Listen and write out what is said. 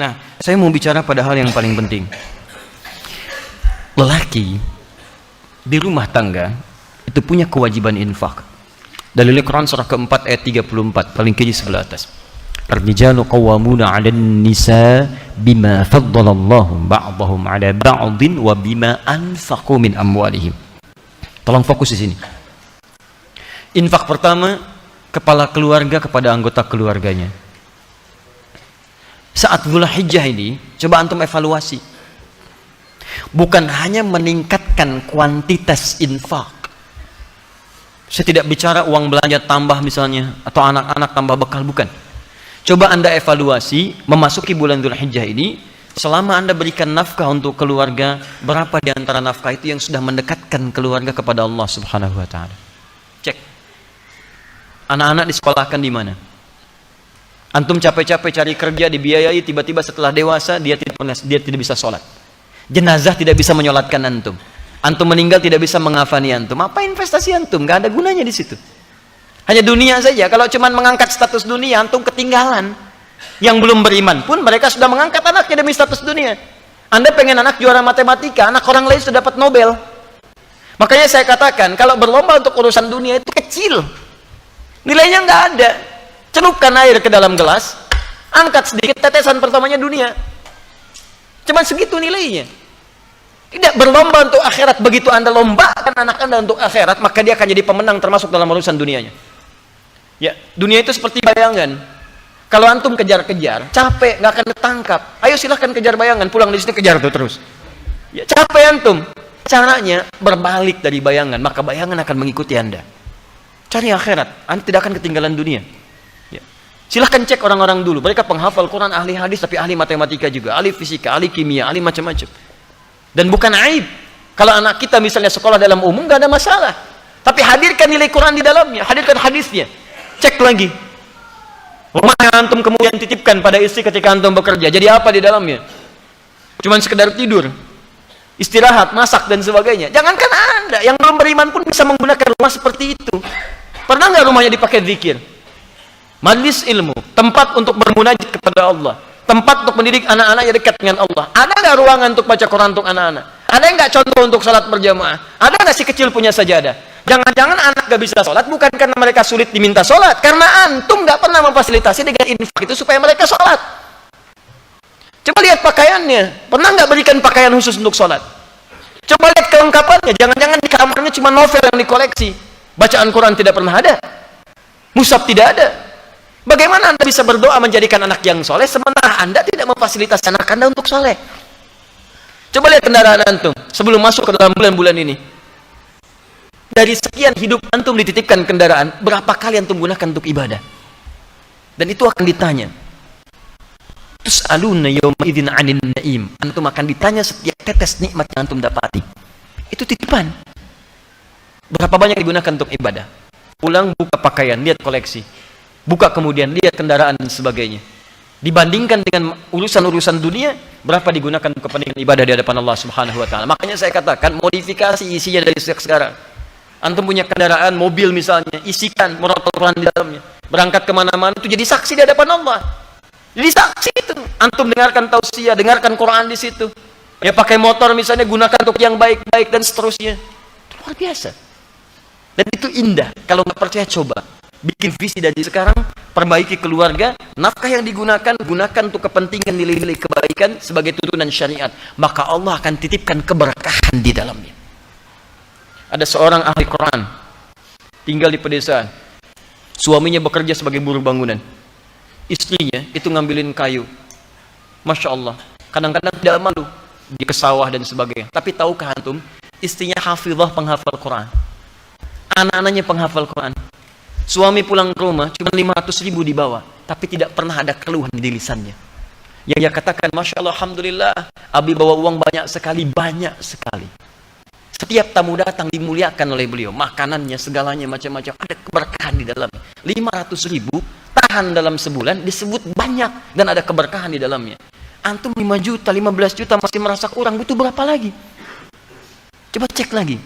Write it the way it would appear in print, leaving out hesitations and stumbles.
Nah, saya mau bicara pada hal yang paling penting. Lelaki di rumah tangga itu punya kewajiban infak. Dalil Quran surah keempat ayat 34, paling kiri sebelah atas. Ar-rijalu qawwamuna 'alan nisa bima faddalallahu ba'dahum 'ala ba'din wa bima anfaqu min amwalihim. Tolong fokus di sini. Infak pertama, kepala keluarga kepada anggota keluarganya. Saat Dzulhijjah ini, coba antum evaluasi. Bukan hanya meningkatkan kuantitas infak. Saya tidak bicara uang belanja tambah misalnya, atau anak-anak tambah bekal, bukan. Coba Anda evaluasi, memasuki bulan Dzulhijjah ini, selama Anda berikan nafkah untuk keluarga, berapa di antara nafkah itu yang sudah mendekatkan keluarga kepada Allah Subhanahu wa Ta'ala? Cek. Anak-anak disekolahkan di mana? Antum capek-capek cari kerja, dibiayai, tiba-tiba setelah dewasa dia tidak bisa sholat. Jenazah tidak bisa menyolatkan antum. Antum meninggal tidak bisa mengafani antum. Apa investasi antum? Gak ada gunanya di situ. Hanya dunia saja. Kalau cuma mengangkat status dunia, antum ketinggalan. Yang belum beriman pun mereka sudah mengangkat anaknya demi status dunia. Anda pengen anak juara matematika, anak orang lain sudah dapat Nobel. Makanya saya katakan, kalau berlomba untuk urusan dunia itu kecil. Nilainya nggak ada. Celupkan air ke dalam gelas, angkat sedikit, tetesan pertamanya dunia. Cuman segitu nilainya. Tidak berlomba untuk akhirat. Begitu Anda lombakan anak Anda untuk akhirat, maka dia akan jadi pemenang termasuk dalam urusan dunianya. Ya, dunia itu seperti bayangan. Kalau antum kejar-kejar, capek, nggak akan ketangkap. Ayo silahkan kejar bayangan, pulang di sini kejar tuh terus. Ya, capek antum. Caranya berbalik dari bayangan, maka bayangan akan mengikuti Anda. Cari akhirat, Anda tidak akan ketinggalan dunia. Ya. Silahkan cek orang-orang dulu, mereka penghafal Quran, ahli hadis, tapi ahli matematika juga, ahli fisika, ahli kimia, ahli macam-macam. Dan bukan aib kalau anak kita misalnya sekolah dalam umum, gak ada masalah, tapi hadirkan nilai Quran di dalamnya, hadirkan hadisnya. Cek lagi rumah yang antum kemudian titipkan pada istri ketika antum bekerja, jadi apa di dalamnya? Cuman sekedar tidur, istirahat, masak dan sebagainya. Jangankan Anda yang belum beriman pun bisa menggunakan rumah seperti itu. Pernah nggak rumahnya dipakai zikir? Majlis ilmu, tempat untuk bermunajat kepada Allah, tempat untuk mendidik anak-anaknya dekat dengan Allah. Ada nggak ruangan untuk baca Quran untuk anak-anak? Ada nggak contoh untuk salat berjamaah? Ada nggak si kecil punya sajadah? Jangan-jangan anak nggak bisa salat bukan karena mereka sulit diminta salat, karena antum nggak pernah memfasilitasi dengan infak itu supaya mereka salat. Coba lihat pakaiannya, pernah nggak berikan pakaian khusus untuk salat? Coba lihat kelengkapannya, jangan-jangan di kamarnya cuma novel yang dikoleksi, bacaan Quran tidak pernah ada, mushaf tidak ada. Bagaimana Anda bisa berdoa menjadikan anak yang soleh sementara Anda tidak memfasilitasi anak Anda untuk soleh? Coba lihat kendaraan antum sebelum masuk ke dalam bulan-bulan ini. Dari sekian hidup antum dititipkan kendaraan, berapa kali antum gunakan untuk ibadah? Dan itu akan ditanya. Tus'aluna yawma idzin 'anil na'im. Antum akan ditanya setiap tetes nikmat yang antum dapati. Itu titipan. Berapa banyak digunakan untuk ibadah? Pulang buka pakaian, lihat koleksi. Buka kemudian lihat kendaraan dan sebagainya. Dibandingkan dengan urusan-urusan dunia, berapa digunakan untuk kepentingan ibadah di hadapan Allah Subhanahu wa Ta'ala. Makanya saya katakan modifikasi isinya dari sejak sekarang. Antum punya kendaraan, mobil misalnya, isikan murotal Quran di dalamnya. Berangkat kemana-mana itu jadi saksi di hadapan Allah. Jadi saksi itu. Antum dengarkan tausiah, dengarkan Quran di situ. Ya pakai motor misalnya, gunakan untuk yang baik-baik dan seterusnya. Itu luar biasa. Dan itu indah. Kalau nggak percaya coba. Bikin visi dari sekarang, perbaiki keluarga, nafkah yang digunakan, gunakan untuk kepentingan nilai-nilai kebaikan sebagai tuntunan syariat. Maka Allah akan titipkan keberkahan di dalamnya. Ada seorang ahli Quran, tinggal di pedesaan. Suaminya bekerja sebagai buruh bangunan. Istrinya itu ngambilin kayu. Masya Allah. Kadang-kadang tidak malu. Di ke sawah dan sebagainya. Tapi tahukah antum, istrinya hafizah penghafal Quran. Anak-anaknya penghafal Quran. Suami pulang ke rumah cuma 500.000 dibawa, tapi tidak pernah ada keluhan di lisannya. Yang dia katakan, Masya Allah, Alhamdulillah, Abi bawa uang banyak sekali, banyak sekali. Setiap tamu datang dimuliakan oleh beliau, makanannya, segalanya, macam-macam, ada keberkahan di dalamnya. 500.000 tahan dalam sebulan, disebut banyak, dan ada keberkahan di dalamnya. Antum 5 juta, 15 juta masih merasa kurang, butuh berapa lagi? Coba cek lagi.